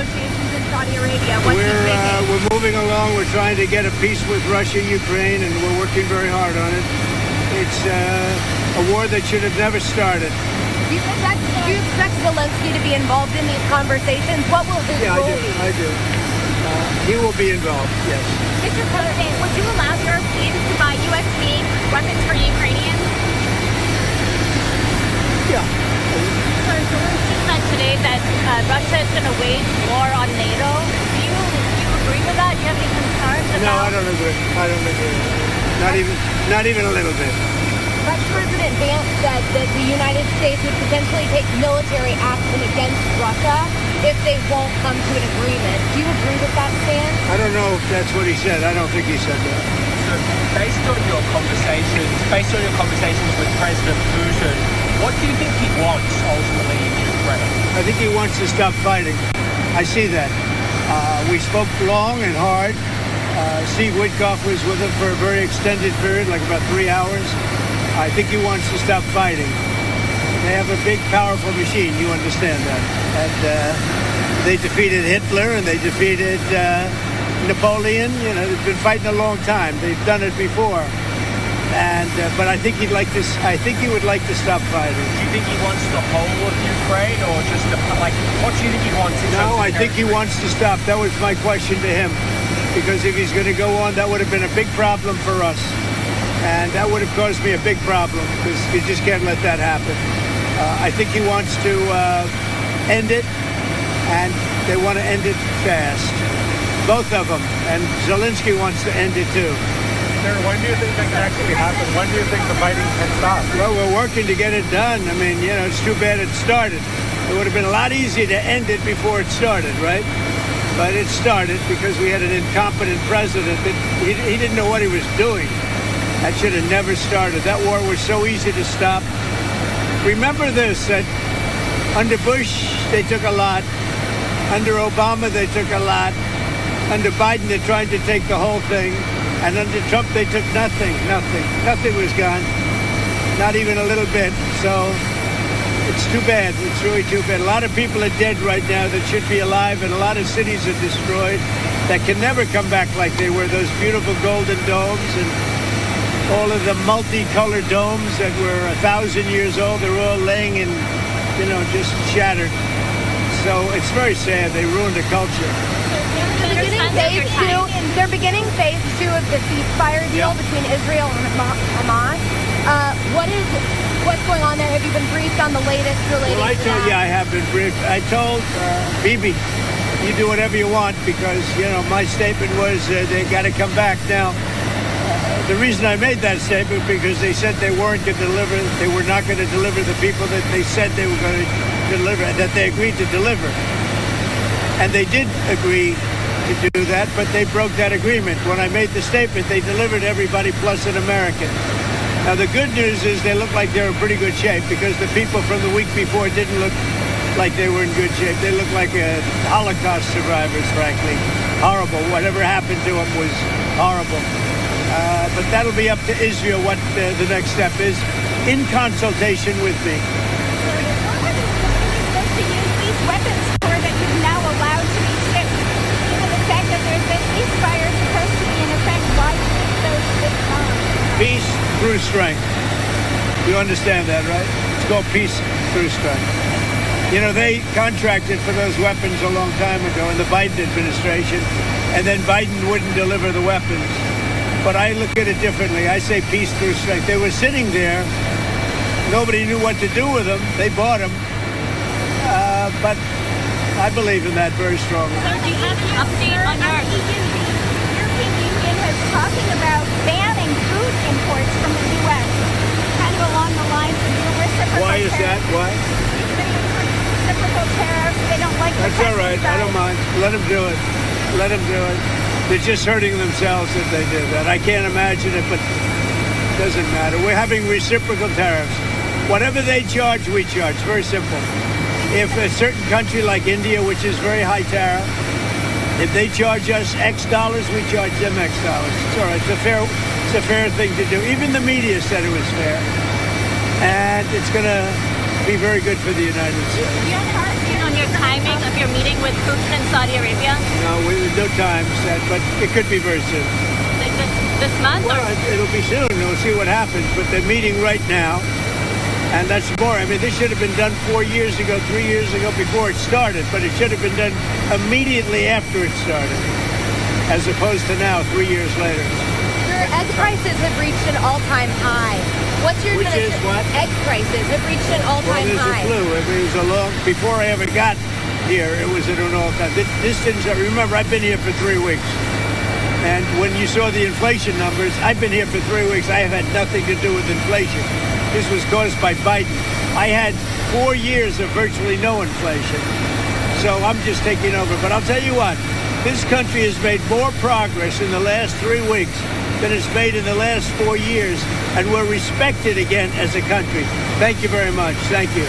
negotiations in Saudi Arabia? What's he thinking? We're moving along. We're trying to get a peace with Russia, Ukraine, and we're working very hard on it. It's a war that should have never started. Do you expect Zelensky to be involved in these conversations? What will his role be? I do. He will be involved, yes. Mr. President, would you allow Europeans to buy U.S.-made weapons for Ukrainians? Yeah. Sir, Zelensky said today that Russia is going to wage war on NATO. Do you agree with that? Do you have any concerns about? No, I don't agree. Not even a little bit. Vice President Vance said that the United States would potentially take military action against Russia if they won't come to an agreement. Do you agree with that stance? I don't know if that's what he said. I don't think he said that. So based on your conversations with President Putin, what do you think he wants ultimately in Ukraine? I think he wants to stop fighting. I see that. We spoke long and hard. Steve Witkoff was with him for a very extended period, like about 3 hours. I think he wants to stop fighting. They have a big, powerful machine. You understand that. And they defeated Hitler and they defeated Napoleon. You know, they've been fighting a long time. They've done it before. And but I think he'd like to. I think he would like to stop fighting. Do you think he wants the whole of Ukraine, or just what do you think he wants? No, I think he wants to stop. That was my question to him, because if he's going to go on, that would have been a big problem for us, and that would have caused me a big problem because you just can't let that happen. I think he wants to end it, and they want to end it fast, both of them. And Zelensky wants to end it too. Sir, when do you think that can actually happen? When do you think the fighting can stop? Well, we're working to get it done. I mean, you know, it's too bad it started. It would have been a lot easier to end it before it started, right? But it started because we had an incompetent president that he didn't know what he was doing. That should have never started. That war was so easy to stop. Remember this, that under Bush, they took a lot. Under Obama, they took a lot. Under Biden, they're trying to take the whole thing. And under Trump, they took nothing. Nothing was gone. Not even a little bit. So it's too bad. It's really too bad. A lot of people are dead right now that should be alive, and a lot of cities are destroyed that can never come back like they were. Those beautiful golden domes and all of the multicolored domes that were 1,000 years old, they're all laying in, you know, just shattered. So it's very sad. They ruined the culture. They're beginning phase 2 of the ceasefire deal between Israel and Hamas. What's going on there? Have you been briefed on the latest related to that? Yeah, I have been briefed. I told Bibi, you do whatever you want because, you know, my statement was they got to come back. Now, the reason I made that statement because they said they weren't going to deliver, they were not going to deliver the people that they said they were going to deliver, that they agreed to deliver. And they did agree to do that, but they broke that agreement. When I made the statement, they delivered everybody plus an American. Now, the good news is they look like they're in pretty good shape because the people from the week before didn't look like they were in good shape. They looked like Holocaust survivors, frankly. Horrible. Whatever happened to them was horrible. But that'll be up to Israel what the next step is in consultation with me. To use these weapons for that you've now allowed to be shipped, given the fact that there's been ceasefire supposed to be in effect, why ship those this time? Peace through strength. You understand that, right? It's called peace through strength. You know, they contracted for those weapons a long time ago in the Biden administration, and then Biden wouldn't deliver the weapons. But I look at it differently. I say peace through strength. They were sitting there. Nobody knew what to do with them. They bought them. But I believe in that very strongly. So do you have an update on your... The European Union is talking about banning food imports from the U.S., kind of along the lines of your reciprocal Why is that? Why? Reciprocal tariffs. They don't like That's all right. I don't mind. Let them do it. Let them do it. They're just hurting themselves if they do that. I can't imagine it, but it doesn't matter. We're having reciprocal tariffs. Whatever they charge, we charge. Very simple. If a certain country like India, which is very high tariff, if they charge us X dollars, we charge them X dollars. It's all right. It's a fair thing to do. Even the media said it was fair. And it's going to be very good for the United States. Do you have an update on your timing of your meeting with Putin in Saudi Arabia? No, there's no time set, but it could be very soon. Like this month? Well, Or? it'll be soon. We'll see what happens. But they're meeting right now. And that's more. I mean, this should have been done 4 years ago, 3 years ago before it started. But it should have been done immediately after it started, as opposed to now, 3 years later. Your egg prices have reached an all-time high. What's your Which is what? Egg prices have reached an Well, all-time there's high. a flu. I mean, it was a long, before I ever got here, it was at an all-time. This didn't, remember, I've been here for 3 weeks. And when you saw the inflation numbers, I've been here for 3 weeks. I have had nothing to do with inflation. This was caused by Biden. I had 4 years of virtually no inflation. So I'm just taking over. But I'll tell you what, this country has made more progress in the last 3 weeks than it's made in the last 4 years. And we're respected again as a country. Thank you very much. Thank you.